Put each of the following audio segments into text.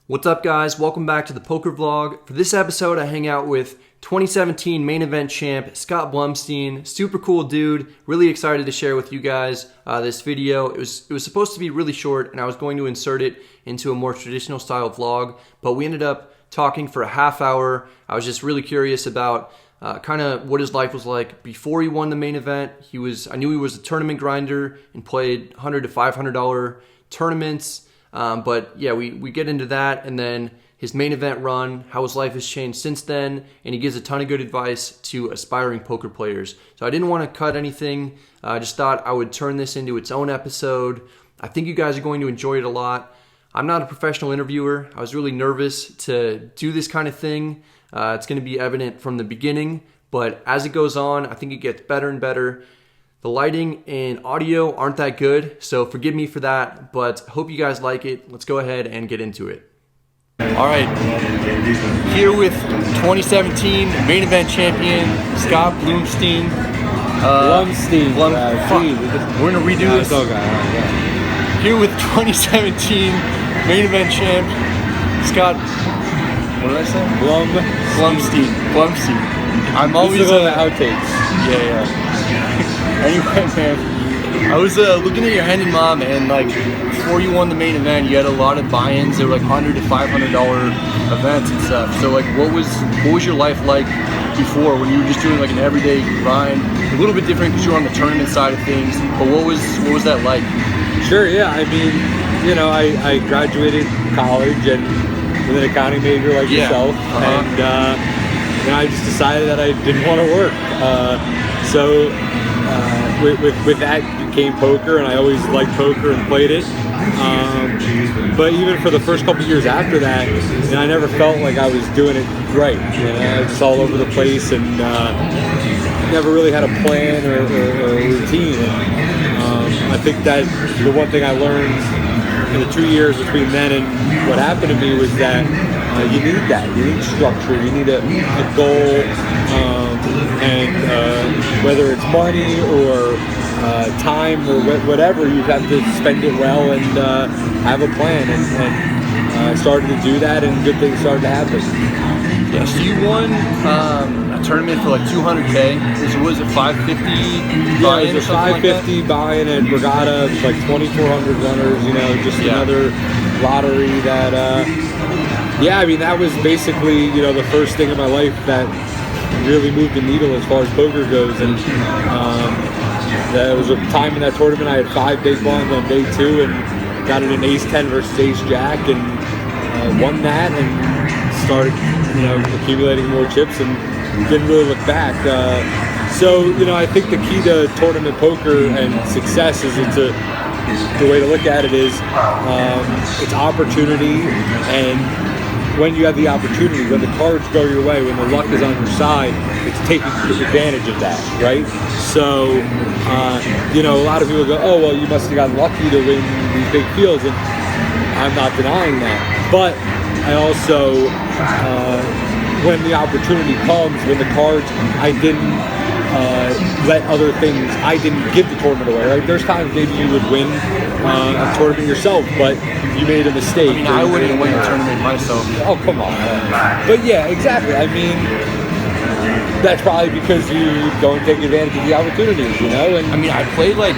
What's up, guys? Welcome back to the poker vlog. For this episode, I hang out with 2017 main event champ Scott Blumstein. Super cool dude. Really excited to share with you guys this video. It was supposed to be really short, and I was going to insert it into a more traditional style vlog, but we ended up talking for a half hour. I was just really curious about kind of what his life was like before he won the main event. I knew he was a tournament grinder and played $100 to $500 tournaments. But yeah, we get into that, and then his main event run, how his life has changed since then, and he gives a ton of good advice to aspiring poker players. So I didn't want to cut anything. I just thought I would turn this into its own episode. I think you guys are going to enjoy it a lot. I'm not a professional interviewer. I was really nervous to do this kind of thing. It's going to be evident from the beginning, but as it goes on, I think it gets better and better. The lighting and audio aren't that good, so forgive me for that, but hope you guys like it. Let's go ahead and get into it. All right, here with 2017 main event champion, Scott Blumstein. Blumstein. We're gonna redo this. Here with 2017 main event champ, Scott, what did I say? Blumstein. I'm always on the outtakes. Yeah. Anyway, man, I was looking at your hand in mom, and like before you won the main event, you had a lot of buy-ins. They were like $100 to $500 events and stuff. So like, what was your life like before when you were just doing like an everyday grind? A little bit different because you were on the tournament side of things. But what was that like? Sure, yeah. I mean, you know, I graduated college and with an accounting major like yourself, and I just decided that I didn't want to work. So with that came poker, and I always liked poker and played it. But even for the first couple years after that, you know, I never felt like I was doing it right. You know, just all over the place, and never really had a plan or a routine. And I think that the one thing I learned in the 2 years between then and what happened to me was that you need that. You need structure. You need a goal. And whether it's money or time or whatever, you have to spend it well and have a plan. And I started to do that, and good things started to happen. Yeah, so you won a tournament for like $200K. Was it 550 buy-in? Yeah, it was a 550 buy-in at Regatta. It was like 2,400 runners. You know, just another lottery that. Yeah, I mean, that was basically, you know, the first thing in my life that really moved the needle as far as poker goes. And there was a time in that tournament I had 5 big blinds on day 2 and got it in ace-10 versus ace-jack, and won that and started, you know, accumulating more chips and didn't really look back. So, you know, I think the key to tournament poker and success is the way to look at it is it's opportunity, and when you have the opportunity, when the cards go your way, when the luck is on your side, it's taking advantage of that, right? So, you know, a lot of people go, oh, well, you must have gotten lucky to win these big fields, and I'm not denying that. But I also, when the opportunity comes, when the cards, I didn't let other things, I didn't give the tournament away, right? There's times maybe you would win a tournament yourself, but you made a mistake. I mean, I wouldn't win a tournament myself. Oh, come on. But yeah, exactly. I mean, that's probably because you don't take advantage of the opportunities, you know? And I mean, I play like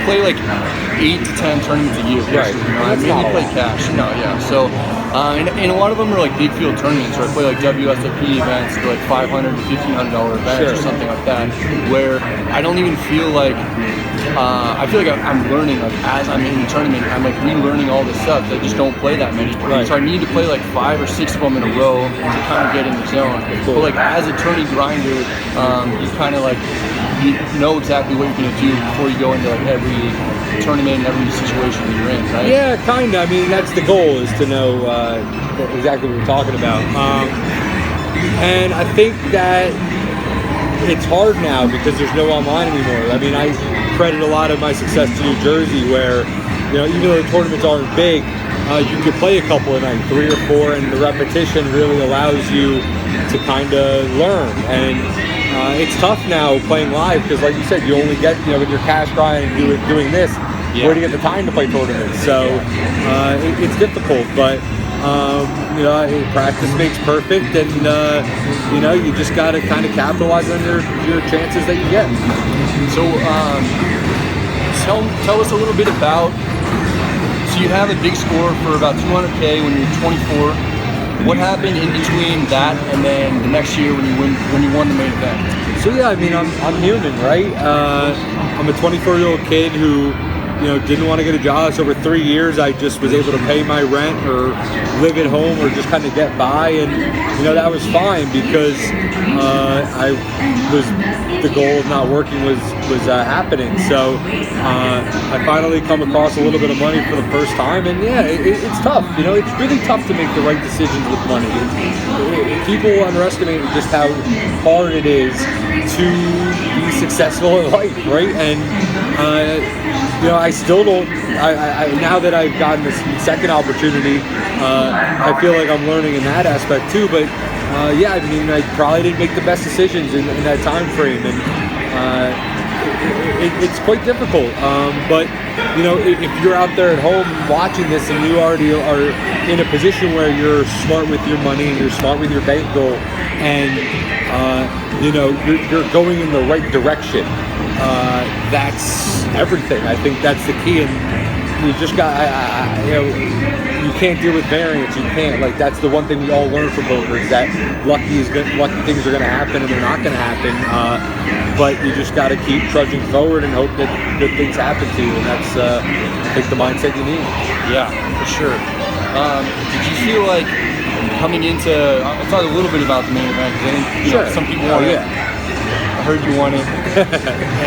8 to 10 tournaments a year. Right. You know, I mainly play cash. No, yeah. So, and a lot of them are like big field tournaments, where I play like WSOP events, for like $500 to $1,500 events, or something like that, where I don't even feel like I feel like I'm learning, like as I'm in the tournament, I'm like relearning all this stuff. I just don't play that many. Right. So I need to play like 5 or 6 of them in a row to kind of get in the zone. Cool. But like as a tourney grinder, you kind of like, you know exactly what you're going to do before you go into like every tournament, every situation that you're in, right? Yeah, kind of. I mean, that's the goal, is to know exactly what we're talking about. And I think that it's hard now because there's no online anymore. I mean, I credit a lot of my success to New Jersey, where, you know, even though the tournaments aren't big, you can play a couple a night, 3 or 4, and the repetition really allows you to kind of learn. And it's tough now playing live because, like you said, you only get, you know, when you're cash grinding and doing this, where do you get the time to play tournaments? So it's difficult, but You know, practice makes perfect, and you know, you just got to kind of capitalize on your chances that you get. So, tell us a little bit about. So you have a big score for about 200K when you're 24. What happened in between that and then the next year when you won the main event? So yeah, I mean, I'm human, right? I'm a 24-year-old kid who, you know, didn't want to get a job. So over 3 years, I just was able to pay my rent or live at home or just kind of get by, and you know, that was fine because the goal of not working was happening. So I finally come across a little bit of money for the first time, and yeah, it's tough. You know, it's really tough to make the right decisions with money. People underestimate just how hard it is to be successful in life, right? And you know, I still don't. I now that I've gotten this second opportunity, I feel like I'm learning in that aspect too. But yeah, I mean, I probably didn't make the best decisions in that time frame, and it's quite difficult. But you know, if you're out there at home watching this and you already are in a position where you're smart with your money and you're smart with your bankroll, and you know, you're going in the right direction, that's everything. I think that's the key, and you just got, you know, you can't deal with variance. You can't, like, that's the one thing we all learn from poker, is that lucky things are going to happen and they're not going to happen. But you just got to keep trudging forward and hope that good things happen to you, and that's, I think, the mindset you need. Yeah, for sure. Did you feel like coming into, I'll talk a little bit about the main event, because I think, you know, some people want it. I heard you won it.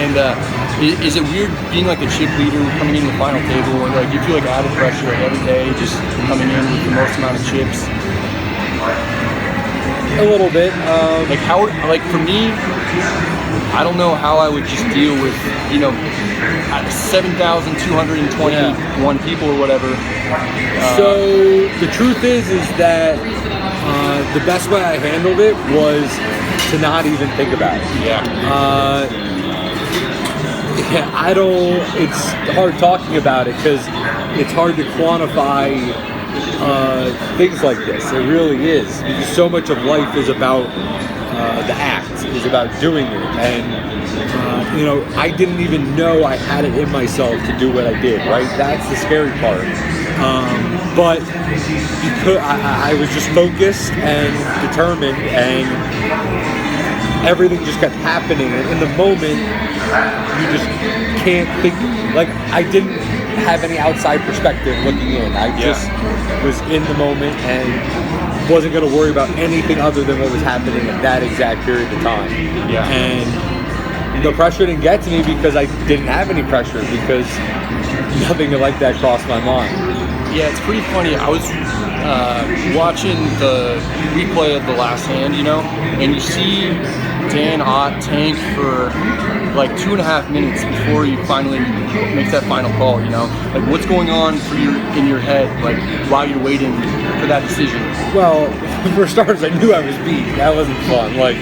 And is it weird being like a chip leader coming in the final table, or like you feel like added pressure like every day just coming in with the most amount of chips? A little bit. Like how, like for me, I don't know how I would just deal with, you know, 7,221 people or whatever. So the truth is that the best way I handled it was to not even think about it. Yeah, I don't. It's hard talking about it because it's hard to quantify things like this. It really is, because so much of life is about the act, is about doing it, and you know, I didn't even know I had it in myself to do what I did. Right, that's the scary part. But because I was just focused and determined, and everything just kept happening. And in the moment, you just can't think. Like, I didn't have any outside perspective looking in. I just was in the moment and wasn't going to worry about anything other than what was happening at that exact period of time. Yeah. And the pressure didn't get to me because I didn't have any pressure, because nothing like that crossed my mind. Yeah, it's pretty funny. I was watching the replay of the last hand, you know, and you see Dan Ott tank for like 2.5 minutes before he finally makes that final call, you know? Like, what's going on in your head, like, while you're waiting for that decision? Well, for starters, I knew I was beat. That wasn't fun. Like,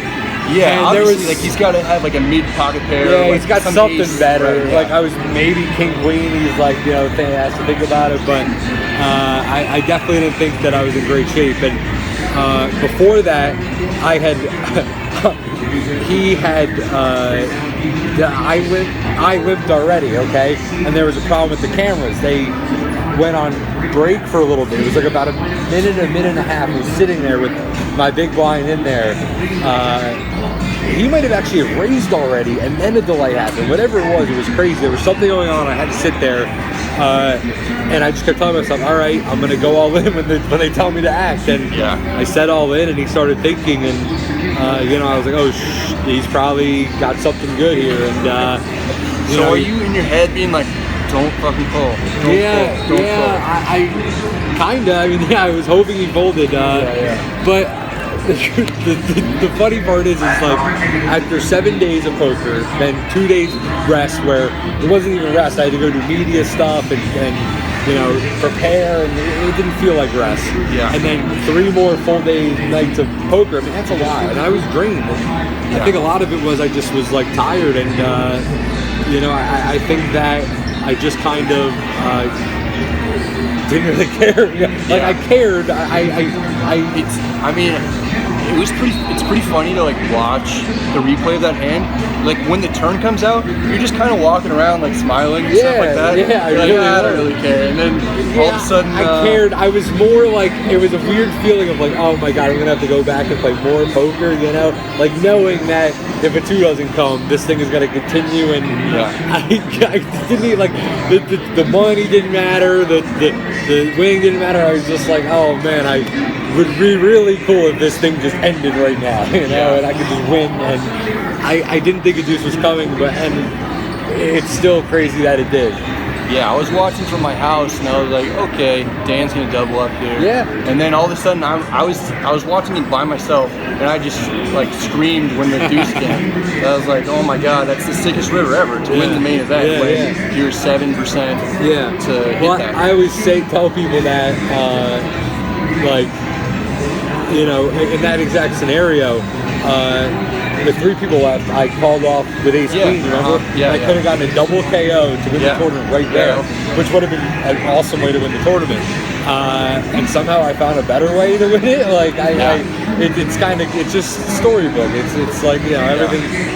yeah, obviously, like, he's got to have like a mid-pocket pair. Yeah, like, he's got something better. Right, yeah. Like, I was maybe king queen. He's like, you know, has to think about it. But I definitely didn't think that I was in great shape. And before that, I had he had I limped already. Okay, and there was a problem with the cameras. They went on break for a little bit. It was like about a minute and a half. I was sitting there with my big blind in there. He might have actually raised already, and then a delay happened. Whatever it was crazy. There was something going on. I had to sit there, and I just kept telling myself, all right, I'm going to go all in when they tell me to act. And I said all in, and he started thinking, and you know, I was like, oh, he's probably got something good here. And so are you in your head being like, don't fucking pull. Don't pull. I kinda. I mean, I was hoping he folded. But the funny part is like, after 7 days of poker, then 2 days rest, where it wasn't even rest. I had to go do media stuff and you know, prepare, and it didn't feel like rest. Yeah. And then 3 more full day nights of poker. I mean, that's a lot, and I was drained. And I think a lot of it was I just was like tired, and you know, I think that I just kind of didn't really care. Like I cared. It's pretty funny to like watch the replay of that hand. Like when the turn comes out, you're just kind of walking around like smiling and stuff like that. Yeah, I don't really care. And then all of a sudden, I cared. I was more like, it was a weird feeling of like, oh my god, I'm gonna have to go back and play more poker. You know, like knowing that if a 2 doesn't come, this thing is gonna continue. And I didn't like the money didn't matter, the winning didn't matter. I was just like, oh man, I would be really cool if this thing just ended right now, you know, and I could just win. And I didn't think a deuce was coming, and it's still crazy that it did. Yeah, I was watching from my house, and I was like, okay, Dan's gonna double up here. Yeah. And then all of a sudden, I was watching it by myself, and I just like screamed when the deuce came. I was like, oh my god, that's the sickest river ever to win the main event when you're 7% to hit that. I always tell people that, like, you know, in that exact scenario, with 3 people left, I called off with ace queen, remember? I could have gotten a double KO to win the tournament right there, which would have been an awesome way to win the tournament. And somehow I found a better way to win it. Like it's just storybook. It's like, you know,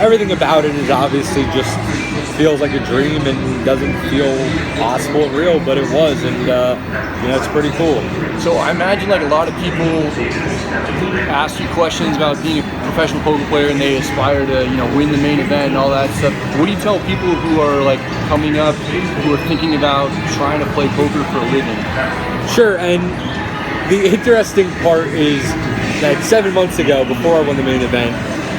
everything about it is obviously just feels like a dream and doesn't feel possible and real, but it was, and you know, it's pretty cool. So I imagine like a lot of people ask you questions about being a professional poker player and they aspire to, you know, win the main event and all that stuff. What do you tell people who are like coming up, who are thinking about trying to play poker for a living? Sure, and the interesting part is that 7 months ago, before I won the main event,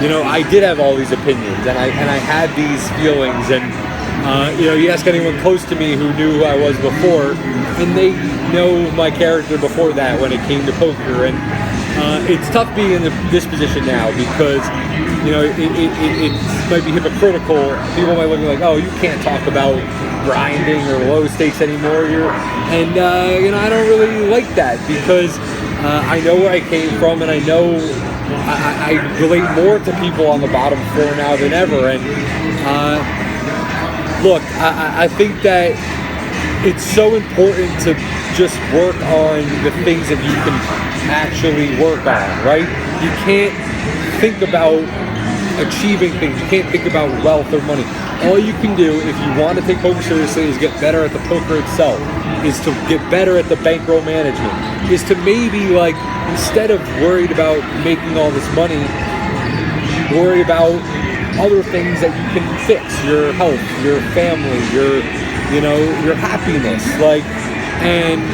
you know, I did have all these opinions, and I had these feelings, and you know, you ask anyone close to me who knew who I was before, and they know my character before that when it came to poker, and it's tough being in this position now because, you know, it might be hypocritical. People might look like, oh, you can't talk about grinding or low stakes anymore. And you know, I don't really like that because I know where I came from, and I know I relate more to people on the bottom floor now than ever. And look, I think that it's so important to just work on the things that you can actually work on, right? You can't think about achieving things. You can't think about wealth or money. All you can do if you want to take poker seriously is get better at the poker itself, is to get better at the bankroll management, is to maybe, like, instead of worried about making all this money, worry about other things that you can fix, your health, your family, your happiness, like. And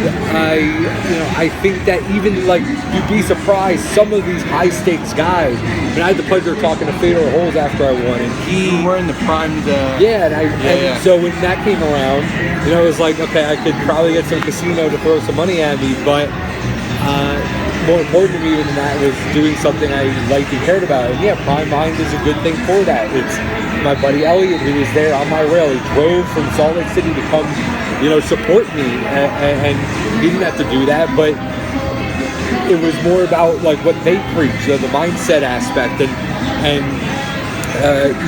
I think that even, like, you'd be surprised, some of these high stakes guys. I mean, I had the pleasure of talking to Fedor Holes after I won, and you were in the prime of the... And so when that came around, you know, it was like, okay, I could probably get some casino to throw some money at me, but more important to me than that was doing something I liked and cared about. And yeah, Prime Mind is a good thing for that. It's my buddy Elliot, who was there on my rail. He drove from Salt Lake City to come, you know, support me, and he didn't have to do that, but it was more about like what they preach, the mindset aspect, and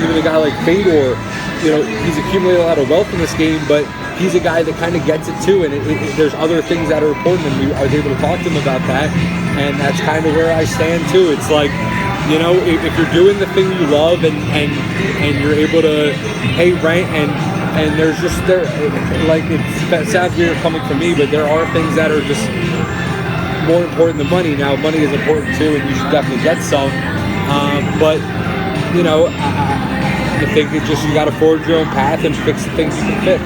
even a guy like Fedor, you know, he's accumulated a lot of wealth in this game, but he's a guy that kind of gets it too, and there's other things that are important, and I was able to talk to him about that, and that's kind of where I stand too. It's like, you know, if you're doing the thing you love, and you're able to pay rent, and there's just like, it sounds weird coming from me, but there are things that are just more important than money. Now, money is important too, and you should definitely get some, but you know, I think it's just, you got to forge your own path and fix the things you can fix.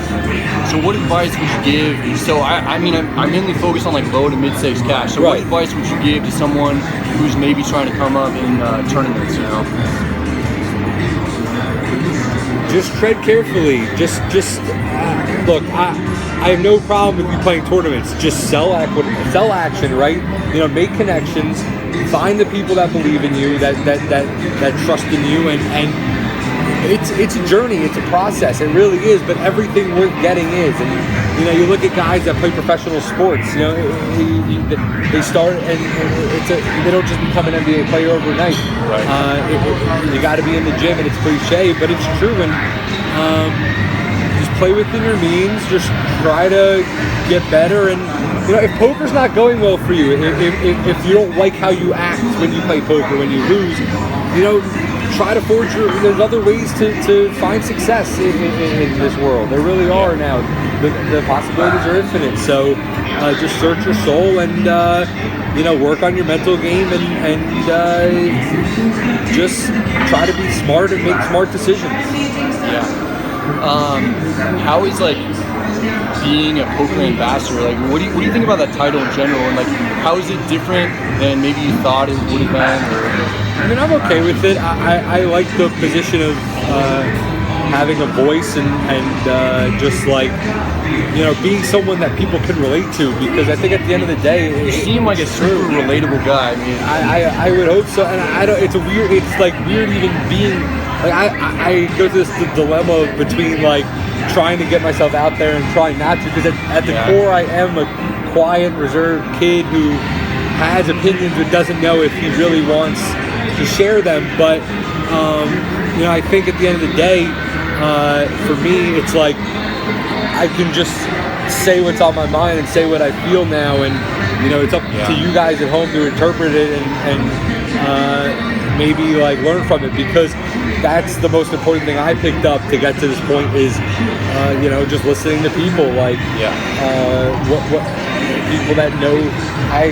So what advice would you give? So I mean, I'm mainly focused on like low to mid stakes cash. So what advice would you give to someone who's maybe trying to come up in tournaments, you know? Just tread carefully. Just look, I have no problem with you playing tournaments. Just sell action, right? You know, make connections, find the people that believe in you, that trust in you, and it's a journey, it's a process, it really is, but everything worth getting is. And you know, you look at guys that play professional sports, you know, they start and they don't just become an NBA player overnight. Right. You got to be in the gym, and it's cliche, but it's true. And just play within your means. Just try to get better. And if poker's not going well for you, if you don't like how you act when you play poker, when you lose, try to forge there's other ways to find success in this world. There really are now. The possibilities are infinite. So just search your soul and work on your mental game and just try to be smart and make smart decisions. Yeah. How is being a poker ambassador? What do you think about that title in general? And how is it different than maybe you thought it would have been? I mean, I'm okay with it. I like the position of having a voice and just being someone that people can relate to, because I think at the end of the day, you seem like a super relatable guy. I mean, I would hope so. And I don't. It's weird even being I go through this dilemma between trying to get myself out there and trying not to, because at the core I am a quiet, reserved kid who has opinions but doesn't know if he really wants to share them. But I think at the end of the day, for me, it's I can just say what's on my mind and say what I feel now, and it's up to you guys at home to interpret it and maybe learn from it, because that's the most important thing I picked up to get to this point is just listening to people, what people that know. I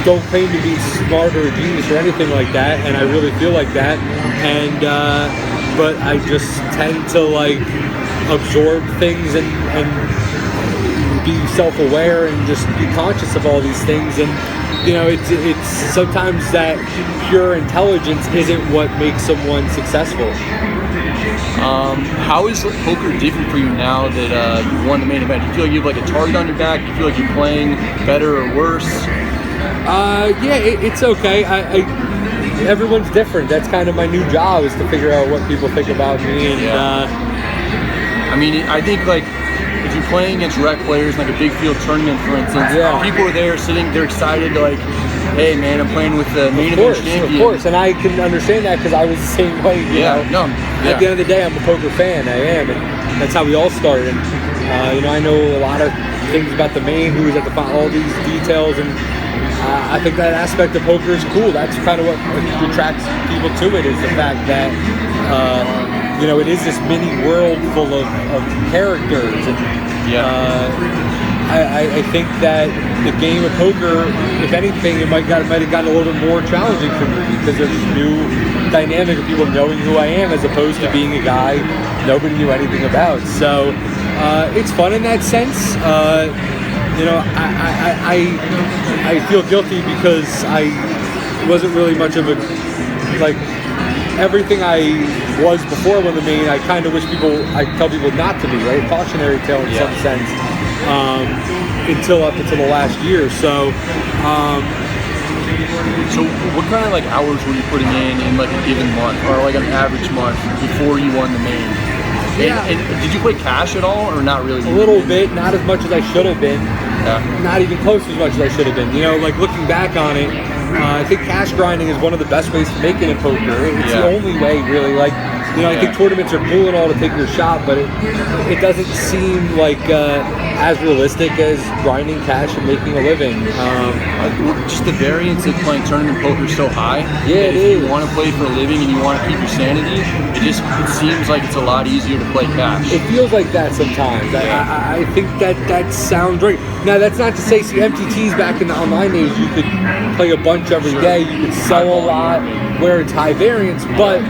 don't claim to be smart or a genius or anything like that, and I really feel like that, and but I just tend to absorb things and be self-aware and just be conscious of all these things. And it's sometimes that pure intelligence isn't what makes someone successful. How is poker different for you now that you won the main event? Do you feel like you have a target on your back? Do you feel like you're playing better or worse? It's okay. Everyone's different. That's kind of my new job, is to figure out what people think about me. And I mean, I think if you're playing against rec players in a big field tournament, for instance, people are there sitting, they're excited, hey man, I'm playing with the main event champion. Of course, and I can understand that because I was the same way. At the end of the day, I'm a poker fan. I am, and that's how we all started. And I know a lot of things about the main, who's at the final, all these details, and I think that aspect of poker is cool. That's kind of what attracts people to it, is the fact that it is this mini world full of characters. And I think that the game of poker, if anything, it might have gotten a little bit more challenging for me, because there's this new dynamic of people knowing who I am, as opposed to being a guy nobody knew anything about. So it's fun in that sense. I feel guilty because I wasn't really much of a everything I was before I won the main. I kind of wish I tell people not to be, right? Cautionary tale in some sense, until up until the last year. So what kind of hours were you putting in a given month, or an average month before you won the main? And did you play cash at all, or not really? A little bit, not as much as I should have been. Not even close to as much as I should have been. Looking back on it, I think cash grinding is one of the best ways to make it in poker. It's the only way, really. I think tournaments are cool and all to take your shot, but it doesn't seem as realistic as grinding cash and making a living. Just the variance of playing tournament poker is so high. Yeah, if you want to play for a living and you want to keep your sanity, it seems like it's a lot easier to play cash. It feels like that sometimes. I think that sounds right. Now, that's not to say, MTTs back in the online days, you could play a bunch every day, you could sell a lot, where it's high variance, but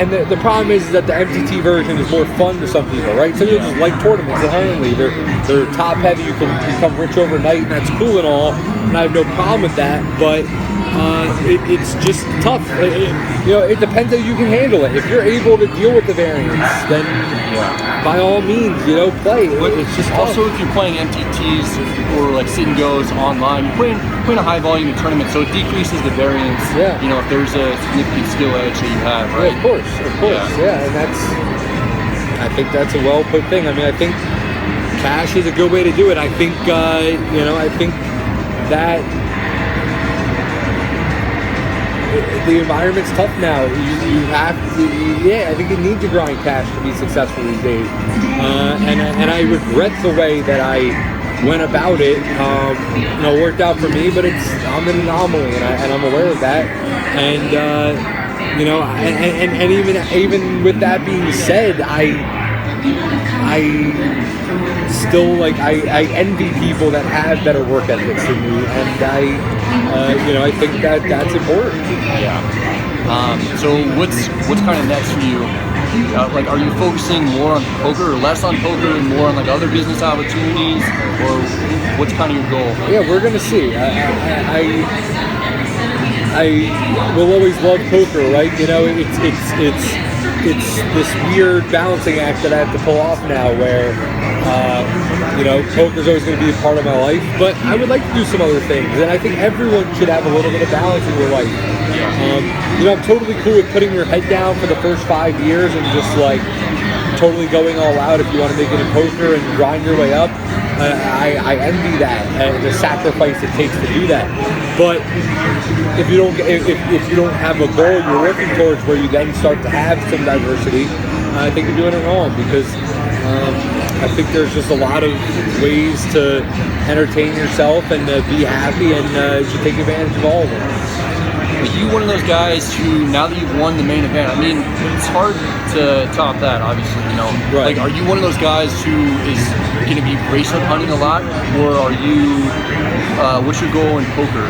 and the problem is that the MTT version is more fun to some people, right? Some people just like tournaments inherently. They're top heavy. You can become rich overnight, and that's cool and all. And I have no problem with that, but it's just tough. It depends how you can handle it. If you're able to deal with the variance, then by all means, play. It's just also tough. If you're playing MTTs or sit and goes online, you're playing a high volume tournament, so it decreases the variance. If there's a significant skill edge that you have, right? Of course, and I think that's a well put thing. I mean, I think cash is a good way to do it. I think I think that the environment's tough now. You have to, I think you need to grind cash to be successful these days. And I regret the way that I went about it. It worked out for me, but I'm an anomaly, and I'm aware of that. And and even with that being said, I still I envy people that have better work ethics than me, and I think that's important. Yeah. So what's kind of next for you? Are you focusing more on poker or less on poker and more on other business opportunities, or what's kind of your goal? Yeah, we're gonna see. I will always love poker, right? It's this weird balancing act that I have to pull off now, where poker's always going to be a part of my life, but I would like to do some other things, and I think everyone should have a little bit of balance in their life. I'm totally cool with putting your head down for the first 5 years and just totally going all out if you want to make it in poker and grind your way up. I envy that and the sacrifice it takes to do that. But if you don't have a goal you're working towards where you then start to have some diversity, I think you're doing it wrong, because I think there's just a lot of ways to entertain yourself and be happy, and you should take advantage of all of them. Are you one of those guys who, now that you've won the main event, I mean, it's hard to top that, obviously, Right. Are you one of those guys who is going to be bracelet hunting a lot, or are you, what's your goal in poker?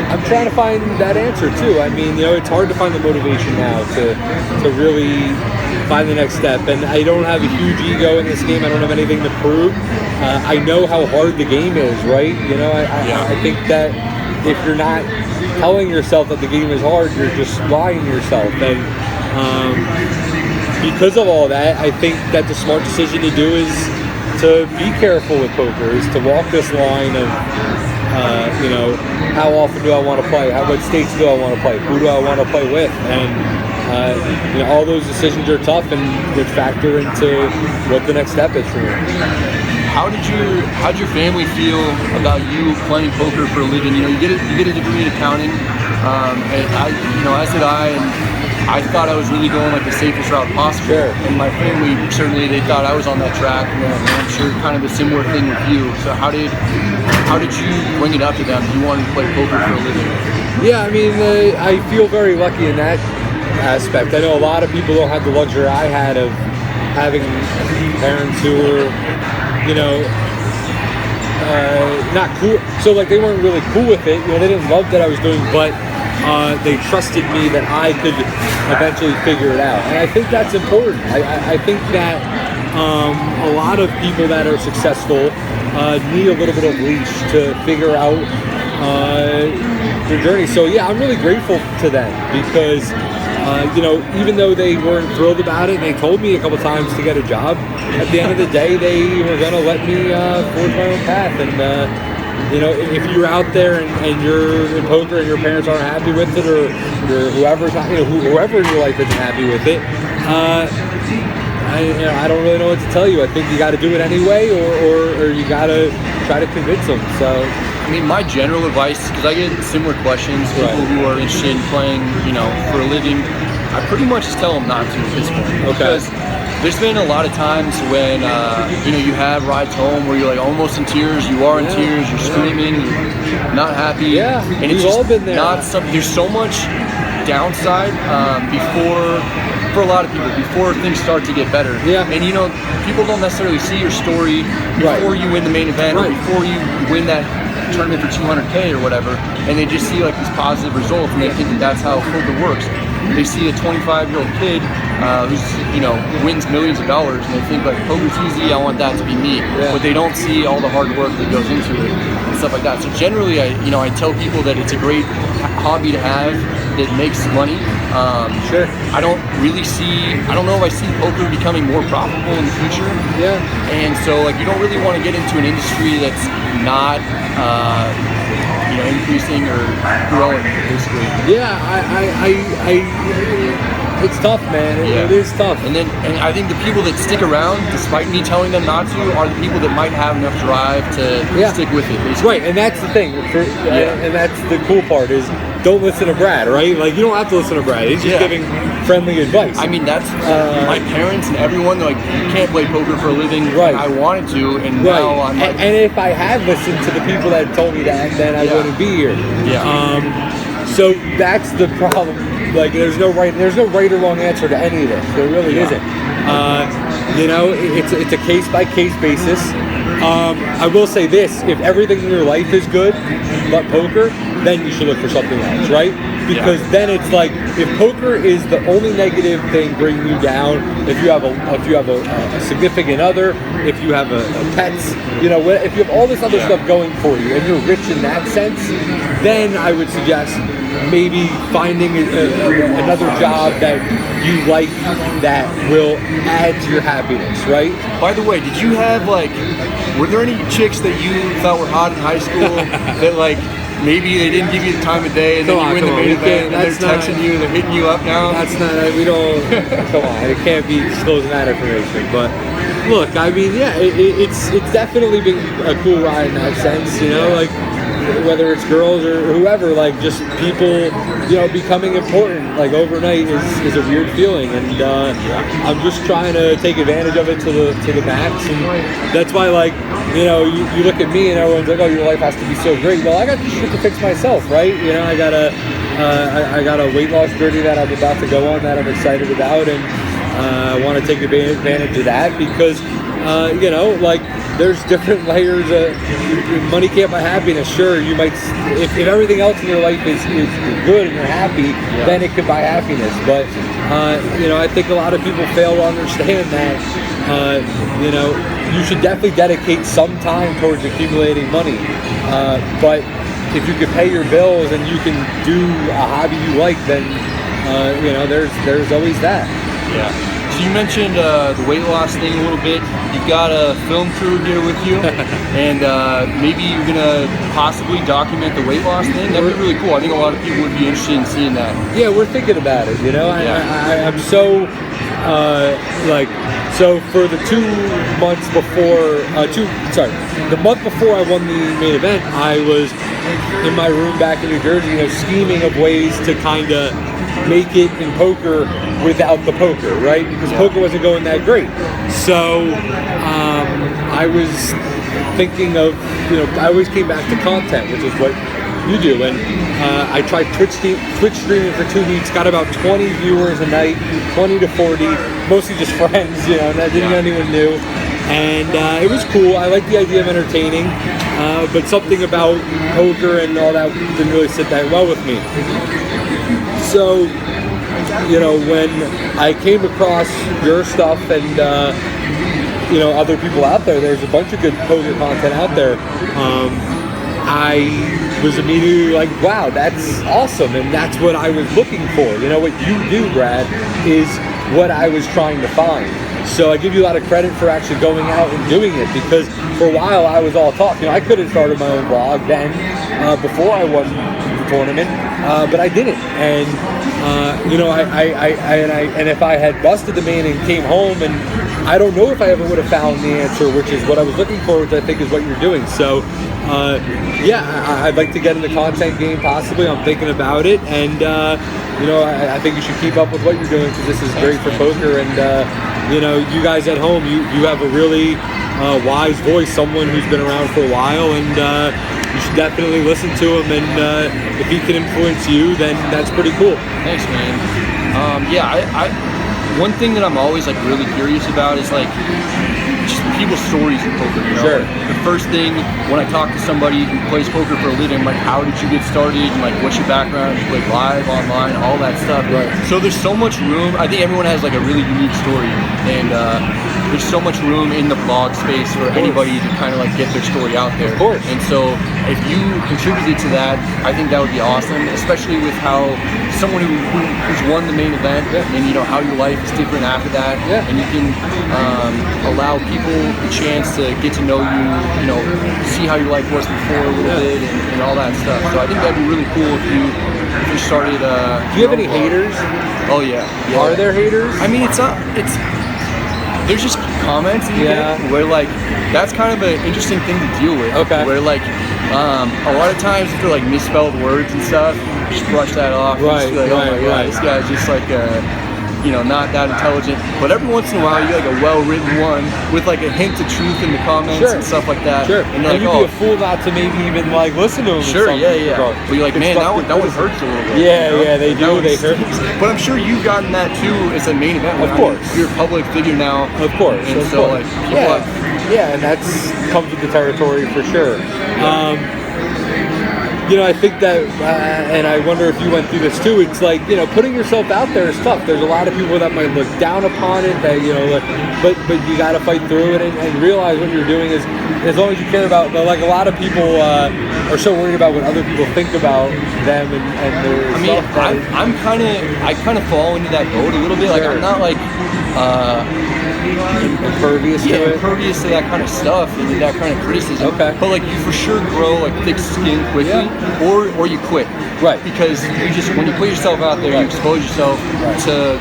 I'm trying to find that answer too. I mean, it's hard to find the motivation now to really find the next step. And I don't have a huge ego in this game. I don't have anything to prove. I know how hard the game is, right? I think that if you're not telling yourself that the game is hard, you're just lying to yourself. And because of all that, I think that the smart decision to do is to be careful with poker, is to walk this line of how often do I want to play? What stakes do I want to play? Who do I want to play with? And all those decisions are tough and would factor into what the next step is for you. How'd your family feel about you playing poker for a living? You get a degree in accounting, and as did I, and I thought I was really going the safest route possible. Sure. And my family, certainly, they thought I was on that track, and I'm sure kind of a similar thing with you. So how did you bring it up to them that you wanted to play poker for a living? Yeah, I mean, I feel very lucky in that aspect. I know a lot of people don't have the luxury I had of having parents who were, not cool. So they weren't really cool with it. They didn't love that I was doing, but they trusted me that I could eventually figure it out. And I think that's important. I think that a lot of people that are successful need a little bit of leash to figure out their journey. So yeah, I'm really grateful to them, because even though they weren't thrilled about it, and they told me a couple times to get a job, at the end of the day, they were going to let me forge my own path. And if you're out there and you're in poker and your parents aren't happy with it, or whoever's not, whoever in your life isn't happy with it, I don't really know what to tell you. I think you got to do it anyway, or you got to try to convince them. So, I mean, my general advice, because I get similar questions, people who are interested in playing, for a living, I pretty much just tell them not to at this point. Okay. Because there's been a lot of times when, you have rides home where you're almost in tears, you are in tears, you're screaming, you're not happy. Yeah, and it's we've just all been there. There's so much downside for a lot of people before things start to get better. Yeah. And people don't necessarily see your story before you win the main event, or before you win that tournament for $200K or whatever, and they just see these positive results, and they think that's how poker works. They see a 25-year-old kid who's wins millions of dollars, and they think poker's easy, I want that to be me. Yeah. But they don't see all the hard work that goes into it and stuff like that. So generally, I tell people that it's a great hobby to have that makes money. Sure. I don't know if I see poker becoming more profitable in the future. Yeah. And so you don't really want to get into an industry that's not increasing or growing, basically. Yeah, It's tough, man. It is tough. And I think the people that stick around, despite me telling them not to, are the people that might have enough drive to stick with it. Basically. Right, and that's the thing. And that's the cool part is don't listen to Brad, right? Like, you don't have to listen to Brad. He's just giving friendly advice. I mean, that's my parents and everyone. They're like, you can't play poker for a living. Right. I wanted to, and now I'm like. And if I had listened to the people that told me that, then I wouldn't be here. Yeah. So that's the problem. Like, there's no right or wrong answer to any of this. There really isn't. You know, it's a case by case basis. I will say this: if everything in your life is good, but poker, then you should look for something else, right? Because then it's like, if poker is the only negative thing bringing you down, if you have a significant other, if you have a pets, you know, if you have all this other stuff going for you, and you're rich in that sense, then I would suggest maybe finding another job that you like that will add to your happiness, right? By the way, did you have were there any chicks that you thought were hot in high school that maybe they didn't give you the time of day, and then you win the main event, and they're texting you, they're hitting you up now? That's not, we don't, come on, it can't be disclosing that information. But look, I mean, it's definitely been a cool ride in that sense, you know, like, whether it's girls or whoever, like, just people, you know, becoming important, like, overnight is a weird feeling, and I'm just trying to take advantage of it to the max, and that's why, like, you know, you look at me and everyone's like, oh, your life has to be so great. Well, I got shit to fix myself, right? You know, I got a weight loss journey that I'm about to go on that I'm excited about, and I want to take advantage of that because, you know, like, there's different layers of money can't buy happiness. Sure, you might, if everything else in your life is good and you're happy, then it could buy happiness. But you know, I think a lot of people fail to understand that you know, you should definitely dedicate some time towards accumulating money. But if you can pay your bills and you can do a hobby you like, then you know, there's always that. Yeah. So you mentioned the weight loss thing a little bit. You've got a film crew here with you, and maybe you're gonna possibly document the weight loss thing. That'd be really cool. I think a lot of people would be interested in seeing that. Yeah, we're thinking about it. You know, I'm so so for the 2 months before, the month before I won the main event, I was in my room back in New Jersey, you know, scheming of ways to kind of make it in poker without the poker, right? Because poker wasn't going that great. So I was thinking of, you know, I always came back to content, which is what you do. And I tried Twitch streaming for 2 weeks, got about 20 viewers a night, 20 to 40, mostly just friends, you know, and I didn't get anyone new. And it was cool. I like the idea of entertaining, but something about poker and all that didn't really sit that well with me. So, you know, when I came across your stuff and, you know, other people out there's a bunch of good poker content out there. I was immediately like, wow, that's awesome. And that's what I was looking for. You know, what you do, Brad, is what I was trying to find. So I give you a lot of credit for actually going out and doing it, because for a while I was all talk. You know, I could have started my own blog then, before I won the tournament, but I didn't. And you know, and if I had busted the main and came home, and I don't know if I ever would have found the answer, which is what I was looking for, which I think is what you're doing. So yeah, I'd like to get in the content game possibly. I'm thinking about it, and you know, I think you should keep up with what you're doing, because this is great for poker. And you know, you guys at home, you have a really wise voice, someone who's been around for a while, and you should definitely listen to him. And if he can influence you, then that's pretty cool. Thanks, man. Yeah, I one thing that I'm always like really curious about is like just people's stories in poker. You know? Sure. Like, the first thing when I talk to somebody who plays poker for a living, I'm like, how did you get started? And like, what's your background? You play live, online, all that stuff. Right. So there's so much room. I think everyone has like a really unique story, and there's so much room in the blog space for anybody to kind of like get their story out there. Of course. And so if you contributed to that, I think that would be awesome, especially with how someone who's won the main event, and you know how your life is different after that, and you can allow people the chance to get to know you, you know, see how your life was before a little bit, and all that stuff. So I think that'd be really cool if you first started. Do you have any haters? Oh yeah. Are there haters? I mean, it's there's just comments that you get where like that's kind of an interesting thing to deal with. Okay. Where like a lot of times if they're like misspelled words and stuff, just brush that off. Right. Just be like, oh my god, this guy's just like not that intelligent. But every once in a while, you get like a well-written one with like a hint of truth in the comments and stuff like that. Sure. And you'd be a fool not to maybe even like listen to them. Sure. Yeah. But you're like, man, that one hurts a little bit. Yeah. They do. They hurt. But I'm sure you've gotten that too as a main event. Of course. You're a public figure now. Of course. And so like, and that's comes with the territory for sure. I think that, and I wonder if you went through this too, it's like, putting yourself out there is tough. There's a lot of people that might look down upon it, that, but you got to fight through it and realize what you're doing is, as long as you care about, like a lot of people are so worried about what other people think about them and their stuff. I kind of fall into that boat a little bit. Like, I'm not like, impervious to that kind of stuff and that kind of criticism. Okay. But like you for sure grow like thick skin quickly, or you quit. Right. Because when you put yourself out there, you expose yourself to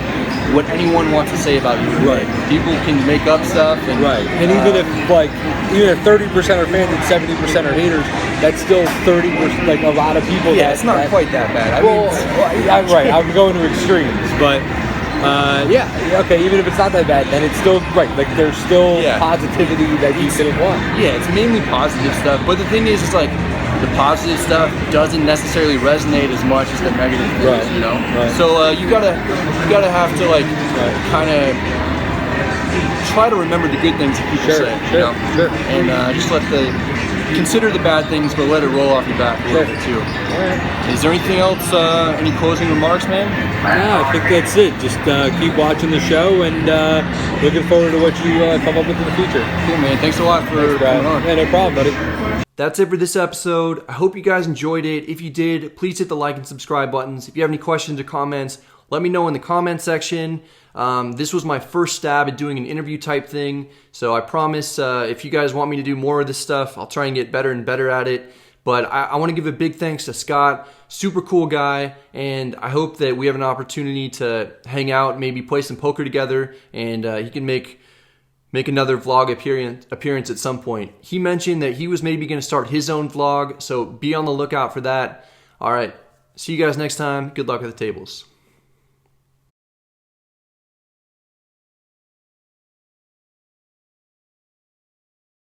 what anyone wants to say about you. Right. People can make up stuff. And, And even if 30% are fans and 70% are haters, that's still 30%. Like a lot of people. Yeah, it's not quite that bad. I'm going to extremes, but. Even if it's not that bad, then it's still like there's still positivity that you didn't want. Yeah, it's mainly positive stuff, but the thing is, it's like the positive stuff doesn't necessarily resonate as much as the negative things, Right. So you gotta have to like kind of try to remember the good things that people say, Sure. And just consider the bad things, but let it roll off your back a little bit too. Right. Is there anything else? Any closing remarks, man? No, I think that's it. Just keep watching the show and looking forward to what you come up with in the future. Cool, man. Thanks a lot for coming on. Yeah, no problem, buddy. That's it for this episode. I hope you guys enjoyed it. If you did, please hit the like and subscribe buttons. If you have any questions or comments, let me know in the comment section. This was my first stab at doing an interview type thing, so I promise if you guys want me to do more of this stuff, I'll try and get better and better at it. But I want to give a big thanks to Scott, super cool guy, and I hope that we have an opportunity to hang out, maybe play some poker together, and he can make another vlog appearance at some point. He mentioned that he was maybe going to start his own vlog, so be on the lookout for that. All right, see you guys next time. Good luck at the tables.